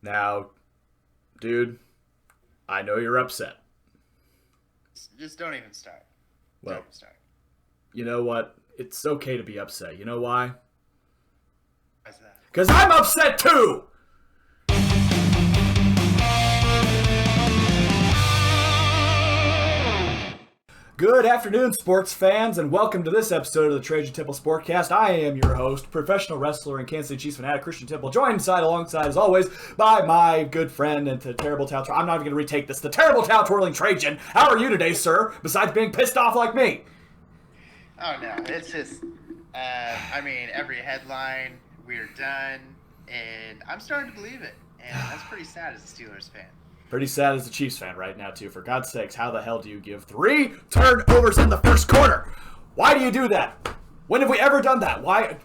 Now, dude, I know you're upset. Just don't even start. Don't Well, even start. you know what? It's okay to be upset. You know why? Why's that? Because I'm upset too! Good afternoon, sports fans, and welcome to this episode of the Trajan Temple Sportcast. I am your host, professional wrestler and Kansas City Chiefs fanatic Christian Temple, joined alongside, as always, by my good friend and the terrible towel twirling. I'm not even going to retake this. The terrible towel twirling Trajan. How are you today, sir? Besides being pissed off like me. Oh no, it's just. Every headline, we're done, and I'm starting to believe it, and that's pretty sad as a Steelers fan. Pretty sad as a Chiefs fan right now, too. For God's sakes, how the hell do you give 3 turnovers in the first quarter? Why do you do that? When have we ever done that? Why?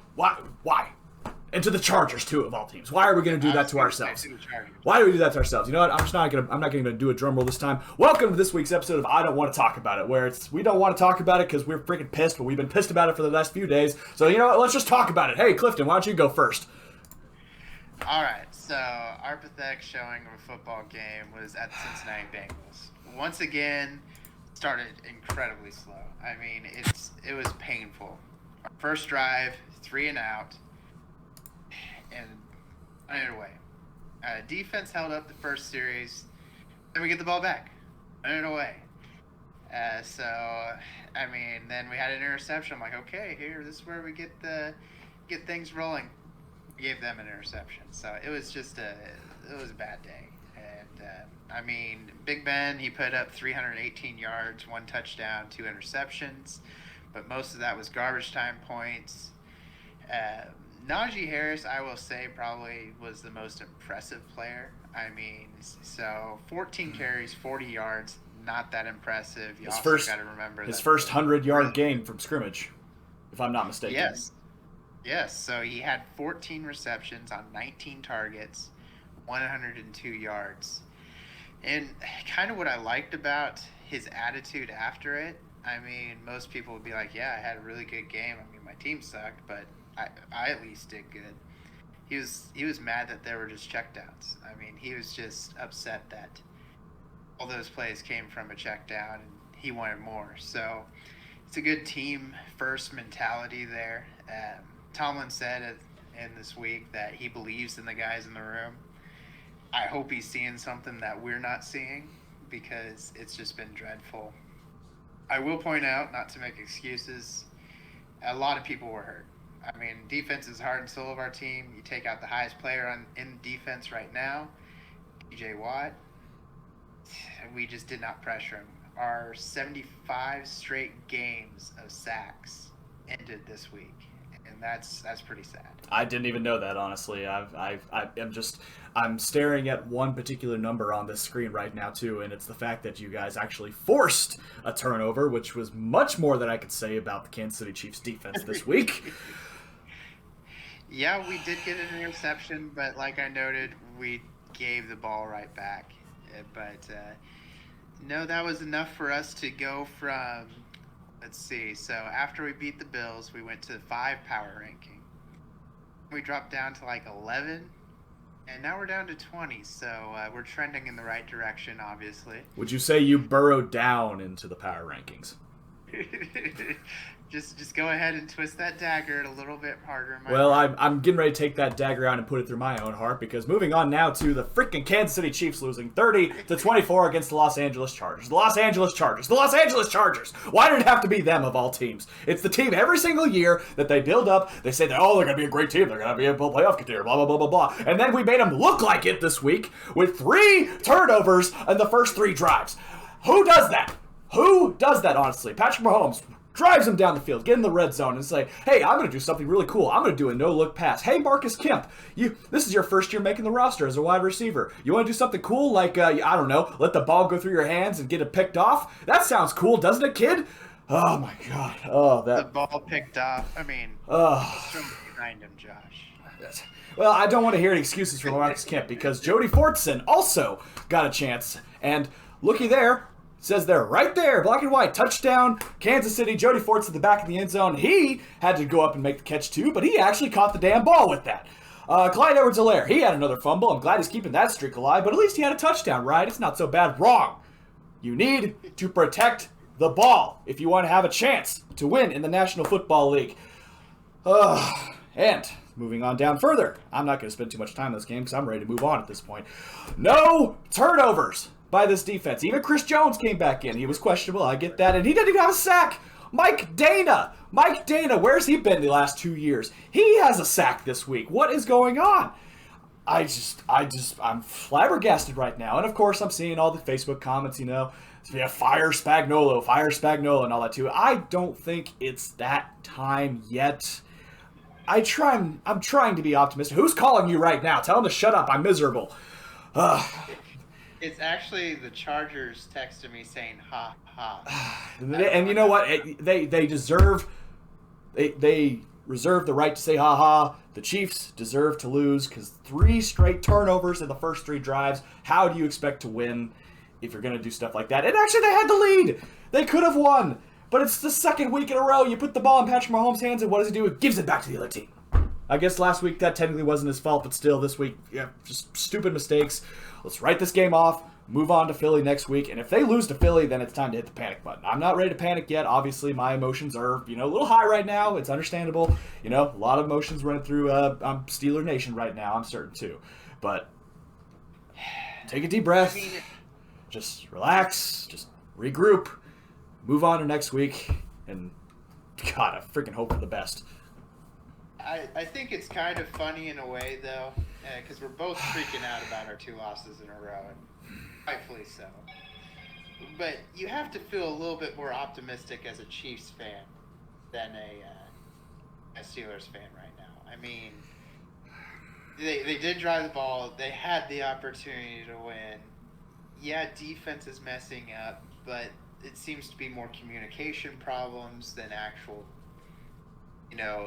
And to the Chargers, too, of all teams. Why are we going to do that to ourselves? Why do we do that to ourselves? You know what? I'm not going to do a drum roll this time. Welcome to this week's episode of I Don't Want to Talk About It, where we don't want to talk about it because we're freaking pissed, but we've been pissed about it for the last few days. So, you know what? Let's just talk about it. Hey, Clifton, why don't you go first? All right, so our pathetic showing of a football game was at the Cincinnati Bengals. Once again, started incredibly slow. I mean, it was painful. Our first drive, 3 and out, and underway. Defense held up the first series, then we get the ball back, away. Then we had an interception. I'm like, okay, this is where we get things rolling. Gave them an interception, so it was a bad day. And Big Ben, he put up 318 yards, 1 touchdown, 2 interceptions, but most of that was garbage time points. Najee Harris, I will say, probably was the most impressive player. 14 carries, 40 yards, not that impressive. You also got to remember his first 100-yard game from scrimmage, if I'm not mistaken. Yes, so he had 14 receptions on 19 targets, 102 yards. And kind of what I liked about his attitude after it, most people would be like, yeah, I had a really good game. My team sucked, but I at least did good. He was mad that there were just checkdowns. He was just upset that all those plays came from a check down and he wanted more. So it's a good team first mentality there. Tomlin said in this week that he believes in the guys in the room. I hope he's seeing something that we're not seeing because it's just been dreadful. I will point out, not to make excuses, a lot of people were hurt. Defense is heart and soul of our team. You take out the highest player in defense right now, DJ Watt. We just did not pressure him. Our 75 straight games of sacks ended this week. And that's pretty sad. I didn't even know that, honestly. I'm staring at one particular number on this screen right now too, and it's the fact that you guys actually forced a turnover, which was much more than I could say about the Kansas City Chiefs defense this week. Yeah, we did get an interception, but like I noted, we gave the ball right back. No, that was enough for us to go from. Let's see. So after we beat the Bills, we went to 5 power ranking. We dropped down to 11, and now we're down to 20. So we're trending in the right direction, obviously. Would you say you burrowed down into the power rankings? Just go ahead and twist that dagger a little bit harder. I'm getting ready to take that dagger out and put it through my own heart, because moving on now to the freaking Kansas City Chiefs losing 30-24 against the Los Angeles Chargers. The Los Angeles Chargers. Why did it have to be them of all teams? It's the team every single year that they build up. They say that, they're going to be a great team. They're going to be a playoff contender, blah, blah, blah, blah, blah. And then we made them look like it this week with 3 turnovers in the first 3 drives. Who does that? Honestly? Patrick Mahomes drives him down the field, get in the red zone, and say, hey, I'm going to do something really cool. I'm going to do a no-look pass. Hey, Marcus Kemp, this is your first year making the roster as a wide receiver. You want to do something cool like, I don't know, let the ball go through your hands and get it picked off? That sounds cool, doesn't it, kid? Oh, my God. The ball picked off. Behind him, Josh. Well, I don't want to hear any excuses from Marcus Kemp, because Jody Fortson also got a chance. And looky there. Says there, right there, black and white, touchdown, Kansas City, Jody Fortson at the back of the end zone. He had to go up and make the catch too, but he actually caught the damn ball with that. Clyde Edwards-Helaire, he had another fumble. I'm glad he's keeping that streak alive, but at least he had a touchdown, right? It's not so bad. Wrong. You need to protect the ball if you want to have a chance to win in the National Football League. And moving on down further, I'm not going to spend too much time on this game because I'm ready to move on at this point. No turnovers by this defense. Even Chris Jones came back in. He was questionable, I get that, and he didn't even have a sack. Mike Dana, where's he been the last 2 years? He has a sack this week. What is going on? I'm flabbergasted right now. And of course, I'm seeing all the Facebook comments, fire Spagnuolo, and all that too. I don't think it's that time yet. I'm trying to be optimistic. Who's calling you right now? Tell him to shut up. I'm miserable. It's actually the Chargers texting me saying, ha, ha. And you know what? They deserve... They reserve the right to say ha ha. The Chiefs deserve to lose because 3 straight turnovers in the first 3 drives. How do you expect to win if you're going to do stuff like that? And actually, they had the lead. They could have won. But it's the second week in a row. You put the ball in Patrick Mahomes' hands, and what does he do? It gives it back to the other team. I guess last week that technically wasn't his fault, but still, this week, just stupid mistakes. Let's write this game off, move on to Philly next week, and if they lose to Philly, then it's time to hit the panic button. I'm not ready to panic yet. Obviously, my emotions are, a little high right now. It's understandable. A lot of emotions running through Steeler Nation right now, I'm certain too. But take a deep breath. Just relax. Just regroup. Move on to next week. And, God, I freaking hope for the best. I think it's kind of funny in a way, though, because we're both freaking out about our 2 losses in a row, and rightfully so. But you have to feel a little bit more optimistic as a Chiefs fan than a Steelers fan right now. I mean, they did drive the ball. They had the opportunity to win. Yeah, defense is messing up, but it seems to be more communication problems than actual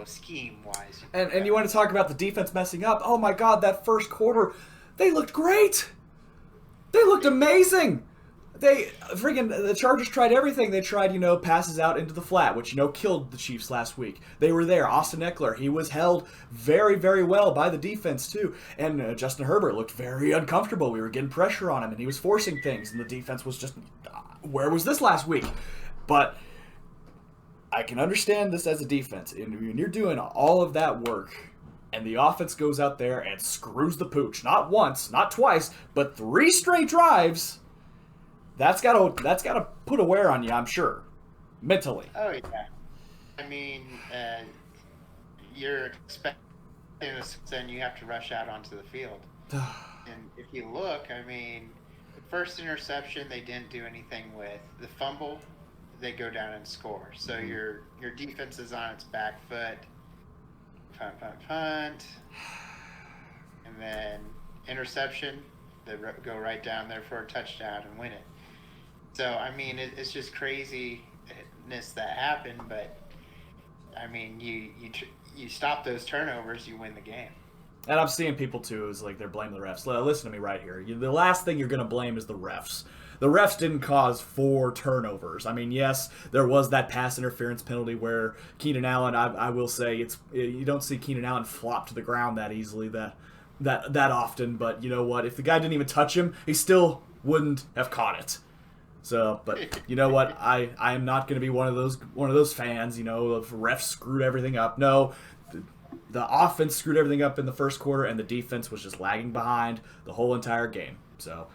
scheme-wise. And you want to talk about the defense messing up? Oh my God, that first quarter, they looked great. They looked amazing. The Chargers tried everything. They tried, passes out into the flat, which, killed the Chiefs last week. They were there. Austin Eckler, he was held very, very well by the defense too. And Justin Herbert looked very uncomfortable. We were getting pressure on him, and he was forcing things, and the defense was just, where was this last week? But I can understand this as a defense. And when you're doing all of that work and the offense goes out there and screws the pooch, not once, not twice, but 3 straight drives, that's gotta put a wear on you, I'm sure, mentally. Oh, yeah. I mean, you're expecting this, then you have to rush out onto the field. And if you look, I mean, the first interception they didn't do anything with. The fumble, they go down and score. So your defense is on its back foot. Punt. And then interception, they go right down there for a touchdown and win it. So, I mean, it's just craziness that happened, but, I mean, you stop those turnovers, you win the game. And I'm seeing people, too, is like they're blaming the refs. Listen to me right here. The last thing you're going to blame is the refs. The refs didn't cause 4 turnovers. I mean, yes, there was that pass interference penalty where Keenan Allen, I will say, you don't see Keenan Allen flop to the ground that easily that often. But you know what? If the guy didn't even touch him, he still wouldn't have caught it. So, but you know what? I am not going to be one of those fans, of refs screwed everything up. No, the offense screwed everything up in the first quarter, and the defense was just lagging behind the whole entire game. So,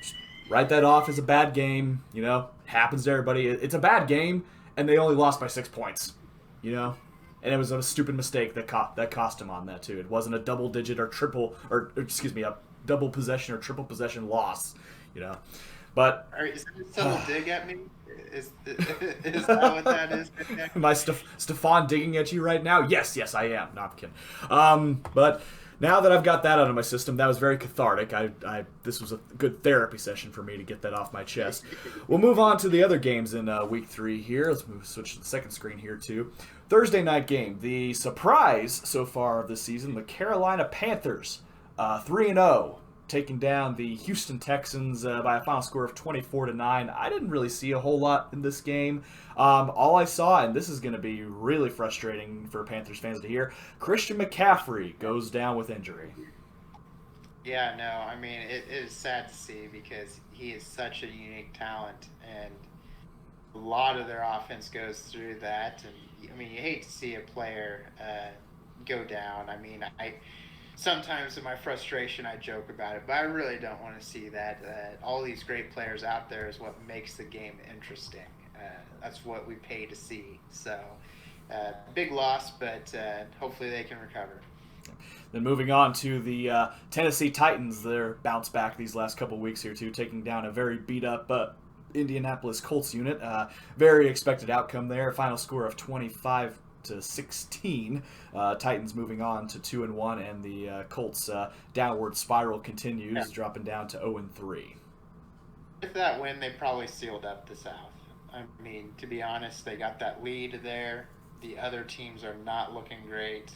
just write that off as a bad game. It happens to everybody. It's a bad game, and they only lost by 6 points. And it was a stupid mistake that cost him on that too. It wasn't a double possession or triple possession loss. But is that still a dig at me? Is that what that is? Am I Stefan digging at you right now? Yes, I am. No, I'm kidding. But now that I've got that out of my system, that was very cathartic. This was a good therapy session for me to get that off my chest. We'll move on to the other games in Week 3 here. Let's switch to the second screen here too. Thursday night game. The surprise so far of this season, the Carolina Panthers, 3-0. taking down the Houston Texans by a final score of 24-9. I didn't really see a whole lot in this game. All I saw, and this is going to be really frustrating for Panthers fans to hear, Christian McCaffrey goes down with injury. Yeah, no, I mean, it is sad to see because he is such a unique talent, and a lot of their offense goes through that. And I mean, you hate to see a player go down. I mean, I sometimes in my frustration I joke about it, but I really don't want to see that. All these great players out there is what makes the game interesting. That's what we pay to see. So, big loss, but hopefully they can recover. Then moving on to the Tennessee Titans, they're bounced back these last couple weeks here too, taking down a very beat up Indianapolis Colts unit. Very expected outcome there. Final score of 25-16. Titans moving on to 2-1, and the Colts downward spiral continues, dropping down to 0-3. With that win, they probably sealed up the South. I mean, to be honest, they got that lead there. The other teams are not looking great.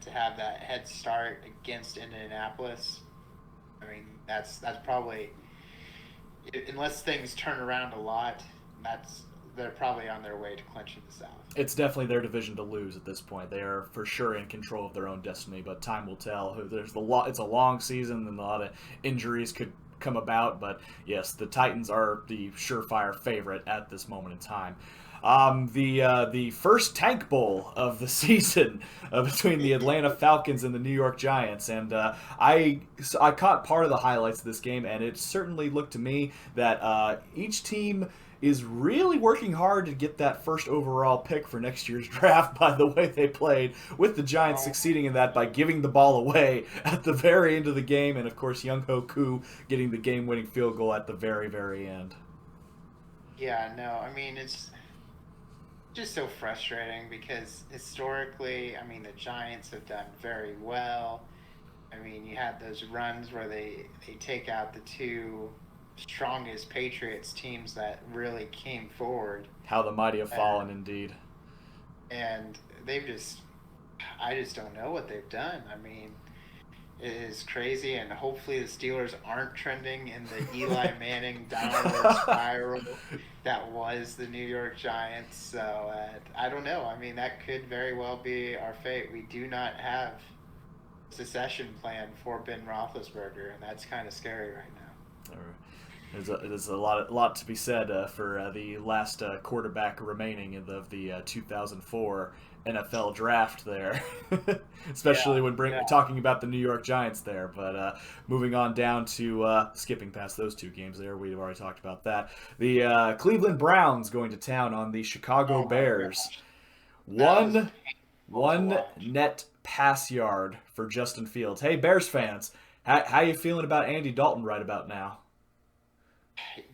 To have that head start against Indianapolis, I mean, that's probably, unless things turn around a lot, they're probably on their way to clinching the South. It's definitely their division to lose at this point. They are for sure in control of their own destiny, but time will tell. It's a long season, and a lot of injuries could come about, but yes, the Titans are the surefire favorite at this moment in time. The first tank bowl of the season between the Atlanta Falcons and the New York Giants, and I caught part of the highlights of this game, and it certainly looked to me that each team is really working hard to get that first overall pick for next year's draft by the way they played, with the Giants succeeding in that by giving the ball away at the very end of the game, and of course Young-Ho Koo getting the game-winning field goal at the very, very end. Yeah, no, I mean, it's just so frustrating because historically, I mean, the Giants have done very well. I mean, you had those runs where they take out the two strongest Patriots teams that really came forward. How the mighty have fallen, indeed. And I just don't know what they've done. I mean, it is crazy, and hopefully the Steelers aren't trending in the Eli Manning downward spiral that was the New York Giants. So I don't know. I mean, that could very well be our fate. We do not have a succession plan for Ben Roethlisberger, and that's kind of scary right now. There's a lot to be said for the last quarterback remaining of the 2004 NFL draft there, especially when talking about the New York Giants there. But moving on down to skipping past those two games there, we've already talked about that. The Cleveland Browns going to town on the Chicago Bears. One net pass yard for Justin Fields. Hey, Bears fans, how you feeling about Andy Dalton right about now?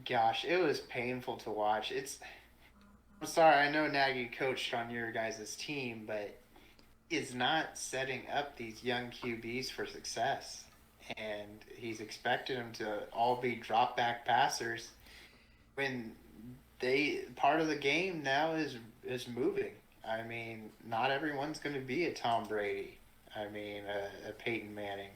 Gosh, it was painful to watch. I'm sorry, I know Nagy coached on your guys' team, but is not setting up these young QBs for success. And he's expected them to all be drop back passers when part of the game now is moving. I mean, not everyone's going to be a Tom Brady. I mean, a Peyton Manning.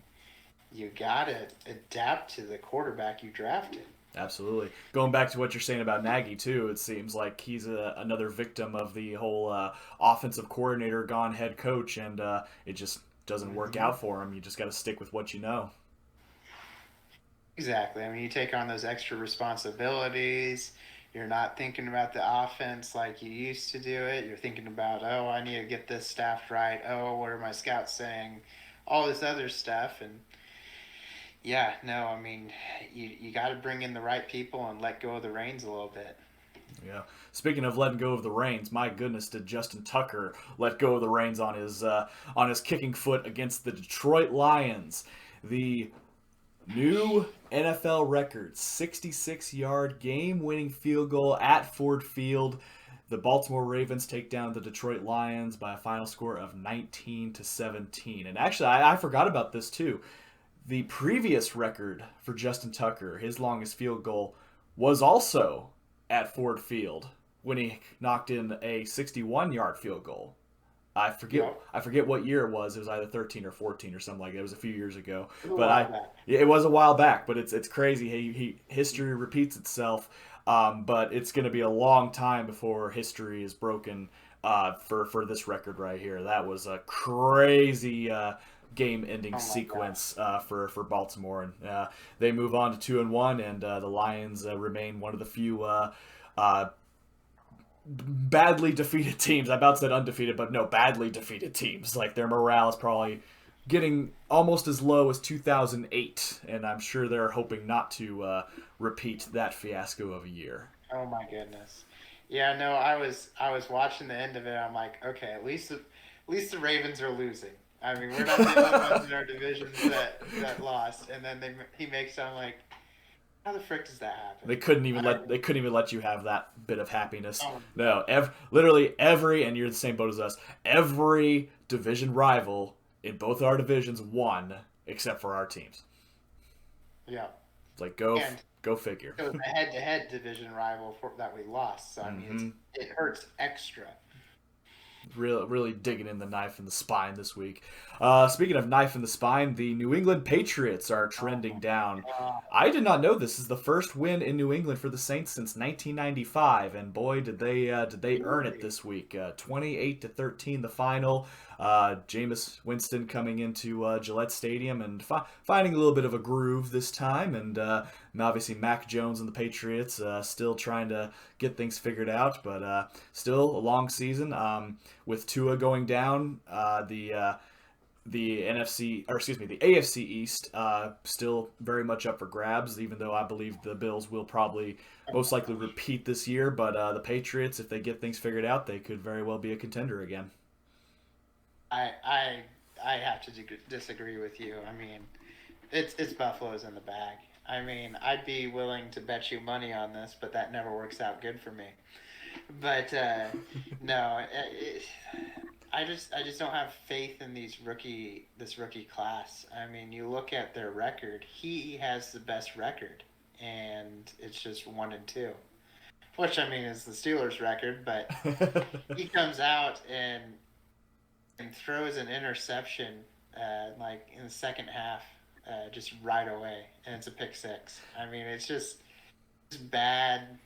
You got to adapt to the quarterback you drafted. Absolutely. Going back to what you're saying about Nagy, too, it seems like he's another victim of the whole offensive coordinator gone head coach, and it just doesn't work out for him. You just got to stick with what you know. Exactly. I mean, you take on those extra responsibilities. You're not thinking about the offense like you used to do it. You're thinking about, oh, I need to get this staffed right. Oh, what are my scouts saying? All this other stuff, and yeah, no, I mean, you got to bring in the right people and let go of the reins a little bit. Yeah. Speaking of letting go of the reins, my goodness, did Justin Tucker let go of the reins on his kicking foot against the Detroit Lions. The new NFL record, 66-yard game-winning field goal at Ford Field. The Baltimore Ravens take down the Detroit Lions by a final score of 19-17. And actually, I forgot about this too. The previous record for Justin Tucker, his longest field goal, was also at Ford Field when he knocked in a 61-yard field goal. I forget Yep. I forget what year it was. It was either 13 or 14 or something like that. It was a few years ago. It was a But while back. it was a while back. But it's crazy. History repeats itself. But it's going to be a long time before history is broken for this record right here. That was a crazy game-ending Oh my gosh. sequence for Baltimore, and they move on to 2-1, and the Lions remain one of the few uh, badly defeated teams. I about said undefeated, but no, badly defeated teams. Like their morale is probably getting almost as low as 2008, and I'm sure they're hoping not to repeat that fiasco of a year. Oh my goodness. Yeah, no, I was watching the end of it. I'm like, okay, at least the Ravens are losing. I mean, we're not the only ones in our divisions that lost. And then he makes I'm like, how the frick does that happen? I They couldn't even let you have that bit of happiness. oh No, literally every, and you're the same boat as us. Every division rival in both our divisions won except for our teams. yeah, It's like and go figure. it was a head-to-head division rival that we lost. So I mean, hmm it hurts extra. Really digging in the knife in the spine this week. Speaking of knife in the spine, the New England Patriots are Oh trending my down. god. I did not know this is the first win in New England for the Saints since 1995, and boy, did they earn it Really? this week. 28-13, the final. Jameis Winston coming into Gillette Stadium and finding a little bit of a groove this time, and obviously Mac Jones and the Patriots still trying to get things figured out, but still a long season. With Tua going down, the NFC, or excuse me, the AFC East still very much up for grabs. Even though I believe the Bills will probably Oh most my likely gosh. repeat this year, but the Patriots, if they get things figured out, they could very well be a contender again. I I I have to disagree with you. I mean, it's Buffalo's in the bag. I mean, I'd be willing to bet you money on this, but that never works out good for me. But no, I just don't have faith in this rookie class. I mean, you look at their record. He has the best record, and it's just 1-2, which I mean is the Steelers' record. But he comes out and throws an interception like in the second half, just right away, and it's a pick six. I mean, it's bad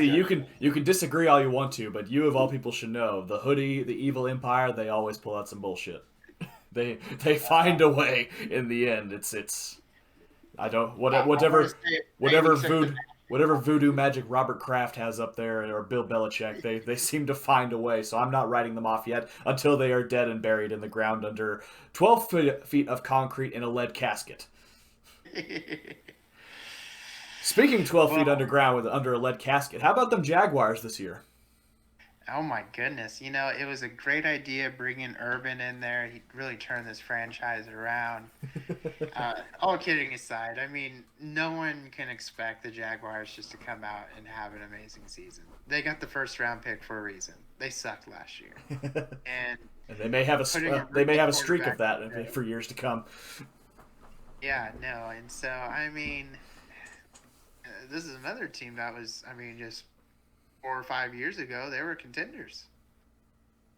judgment. You can disagree all you want to, but you of all people should know the hoodie, the evil empire. They always pull out some bullshit. They find a way in the end. It's I don't I want to say whatever 90% voodoo whatever voodoo magic Robert Kraft has up there or Bill Belichick, they seem to find a way. So I'm not writing them off yet until they are dead and buried in the ground under 12 feet of concrete in a lead casket. Speaking 12 feet well, underground with under a lead casket, how about them Jaguars this year? Oh my goodness. You know, it was a great idea bringing Urban in there. He really turned this franchise around. All kidding aside, I mean, no one can expect the Jaguars just to come out and have an amazing season. They got the first round pick for a reason. They sucked last year. And And putting a they may rookie have a streak of quarterback in that there. for years to come. Yeah, no. And so, I mean, this is another team that was, I mean, just 4 or 5 years ago, they were contenders.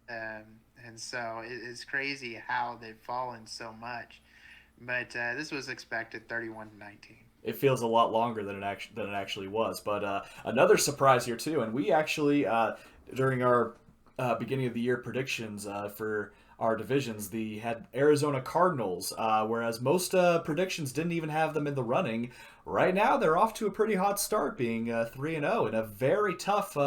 Um, and so it's crazy how they've fallen so much. But this was expected 31-19. It feels a lot longer than it actually was. But another surprise here too, and we actually during our beginning of the year predictions for our divisions, the had Arizona Cardinals, whereas most predictions didn't even have them in the running. Right now, they're off to a pretty hot start, being 3-0 in a very tough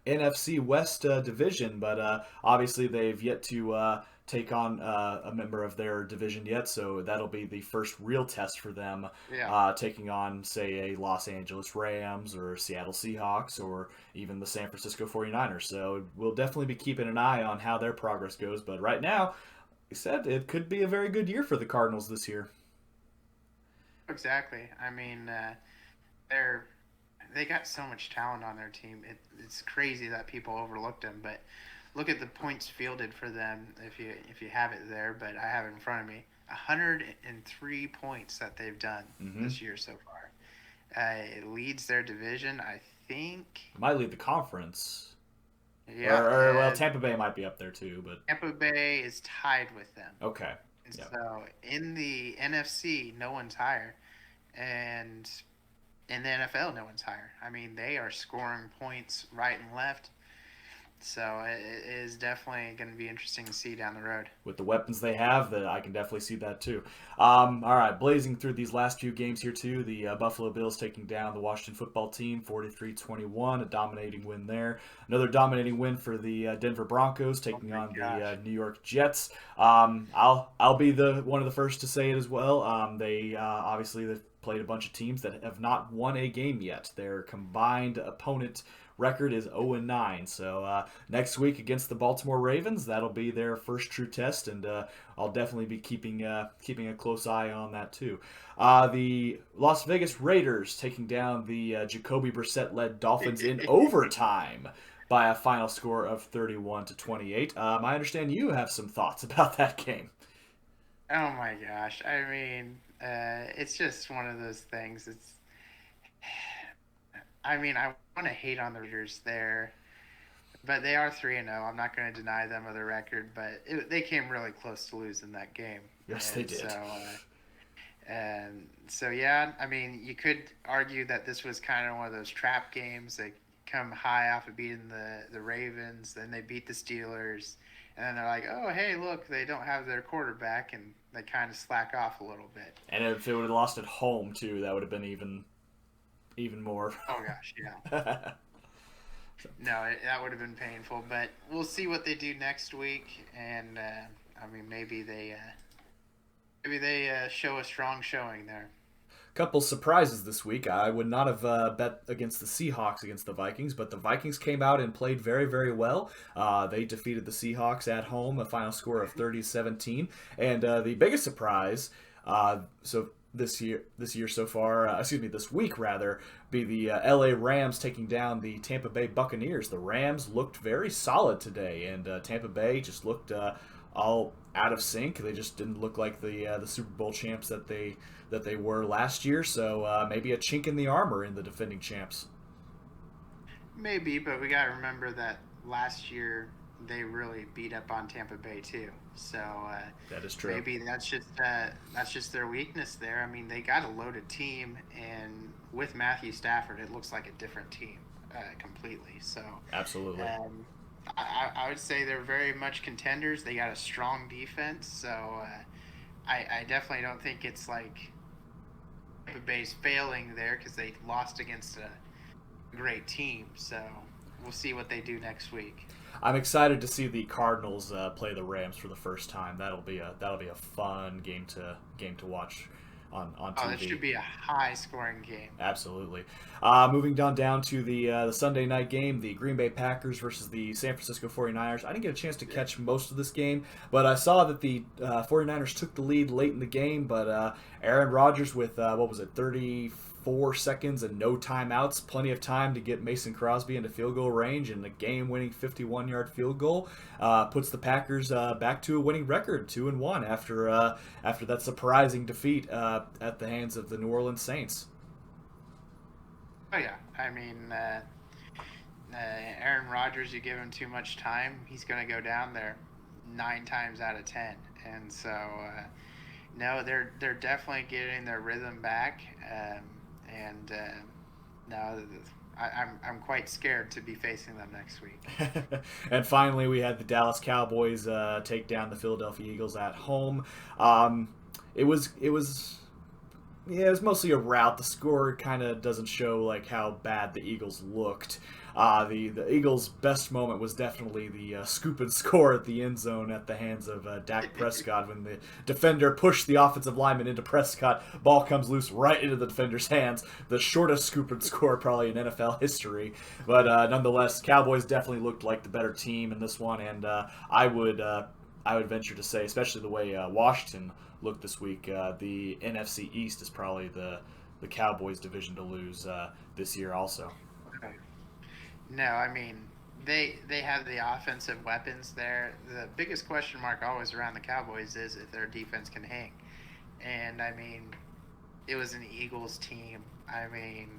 NFC West division. But obviously, they've yet to take on a member of their division yet, so that'll be the first real test for them, Yeah, taking on, say, a Los Angeles Rams or Seattle Seahawks or even the San Francisco 49ers. So we'll definitely be keeping an eye on how their progress goes. But right now, like I said, it could be a very good year for the Cardinals this year. exactly. I mean, they're they got so much talent on their team. It's crazy that people overlooked them. But look at the points fielded for them if you have it there. But I have it in front of me. 103 points that they've done Mm-hmm. this year so far. It leads their division. I think Might lead the conference. Or well, Yeah, Tampa Bay might be up there too, but Tampa Bay is tied with them. okay. And Yeah. so in the NFC, no one's higher. And in the NFL, no one's higher. I mean, they are scoring points right and left. So it is definitely going to be interesting to see down the road. With the weapons they have, that I can definitely see that too. All right, blazing through these last few games here too. The Buffalo Bills taking down the Washington Football Team, 43-21, a dominating win there. Another dominating win for the Denver Broncos, Oh taking my on the gosh. New York Jets. I'll be the one of the first to say it as well. They obviously they've played a bunch of teams that have not won a game yet. Their combined opponent record is 0-9. So next week against the Baltimore Ravens, that'll be their first true test, and I'll definitely be keeping a close eye on that too. The Las Vegas Raiders taking down the Jacoby Brissett-led Dolphins in overtime by a final score of 31-28. I understand you have some thoughts about that game. Oh my gosh. I mean, it's just one of those things. I mean, I want to hate on the Raiders there, but they are 3-0. I'm not going to deny them of the record, but they came really close to losing that game. Yes, they And did. so yeah, I mean, you could argue that this was kind of one of those trap games. They come high off of beating the Ravens, then they beat the Steelers, and then they're like, oh, hey, look, they don't have their quarterback, and they kind of slack off a little bit. And if it would have lost at home too, that would have been even more. Oh gosh, yeah. No, that would have been painful, but we'll see what they do next week, and I mean, maybe they show a strong showing there. Couple surprises this week. I would not have bet against the Seahawks against the Vikings, but the Vikings came out and played very, very well. They defeated the Seahawks at home, a final score of 30-17. And the biggest surprise, so this year so far, this week rather, be the LA Rams taking down the Tampa Bay Buccaneers. The Rams looked very solid today, and Tampa Bay just looked all out of sync. They just didn't look like the Super Bowl champs that they were last year. So maybe a chink in the armor in the defending champs. Maybe, but we got to remember that last year they really beat up on Tampa Bay too. So That is true. maybe that's just their weakness there. I mean, they got a loaded team, and with Matthew Stafford, it looks like a different team completely. So Absolutely. I would say they're very much contenders. They got a strong defense, so I definitely don't think it's like Tampa Bay's failing there because they lost against a great team. So we'll see what they do next week. I'm excited to see the Cardinals play the Rams for the first time. That'll be a fun game to watch on TV. Oh, that should be a high-scoring game. Absolutely. Moving down to the Sunday night game, the Green Bay Packers versus the San Francisco 49ers. I didn't get a chance to catch most of this game, but I saw that the 49ers took the lead late in the game, but Aaron Rodgers with, 34 seconds and no timeouts, plenty of time to get Mason Crosby into field goal range, and the game-winning 51-yard field goal puts the Packers back to a winning record, 2-1 after that surprising defeat at the hands of the New Orleans Saints. Oh yeah, I mean, Aaron Rodgers, you give him too much time, he's going to go down there 9 times out of 10, and so no, they're definitely getting their rhythm back, and no, I'm quite scared to be facing them next week. And finally, we had the Dallas Cowboys take down the Philadelphia Eagles at home. It was mostly a rout. The score kind of doesn't show like how bad the Eagles looked. The Eagles' best moment was definitely the scoop and score at the end zone at the hands of Dak Prescott when the defender pushed the offensive lineman into Prescott. Ball comes loose right into the defender's hands. The shortest scoop and score probably in NFL history. But nonetheless, Cowboys definitely looked like the better team in this one, and I would venture to say, especially the way Washington looked this week, the NFC East is probably the Cowboys' division to lose this year also. No, I mean, they have the offensive weapons there. The biggest question mark always around the Cowboys is if their defense can hang. And, I mean, it was an Eagles team. I mean,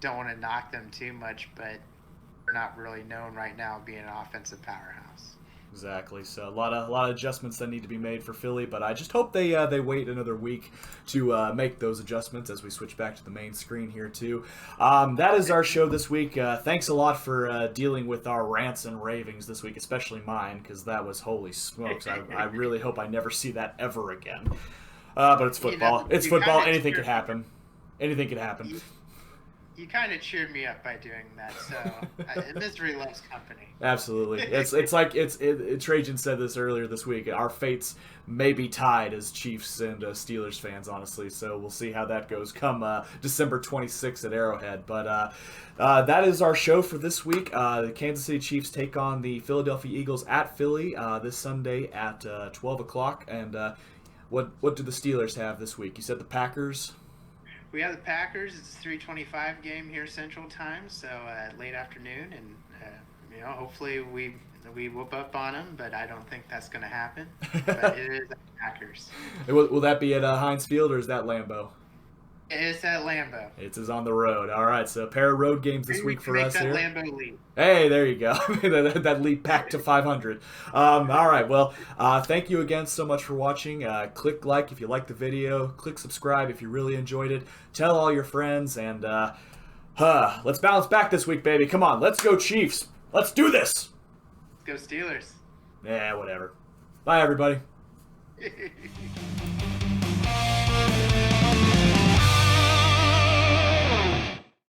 don't want to knock them too much, but not really known right now being an offensive powerhouse. Exactly. So a lot of adjustments that need to be made for Philly, but I just hope they wait another week to make those adjustments as we switch back to the main screen here too. That is our show this week. Thanks a lot for dealing with our rants and ravings this week, especially mine, because that was holy smokes. I really hope I never see that ever again. But it's football. It's football. Anything could happen. Anything could happen. You kind of cheered me up by doing that, so misery loves company. Absolutely, it's like Trajan said this earlier this week. Our fates may be tied as Chiefs and Steelers fans, honestly. So we'll see how that goes come December 26th at Arrowhead. But that is our show for this week. The Kansas City Chiefs take on the Philadelphia Eagles at Philly this Sunday at 12 o'clock. And what do the Steelers have this week? You said the Packers. We have the Packers. It's a 3:25 game here Central Time, so late afternoon, and hopefully we whoop up on them, but I don't think that's going to happen. But it is the Packers. Will that be at Heinz Field or is that Lambeau? It's at Lambeau. It is on the road. All right, so a pair of road games this week for us here. Lambeau leap. Hey, there you go. that leap back to 500. All right, well, thank you again so much for watching. Click like if you liked the video. Click subscribe if you really enjoyed it. Tell all your friends, and let's bounce back this week, baby. Come on, let's go Chiefs. Let's do this. Let's go Steelers. Yeah, whatever. Bye, everybody.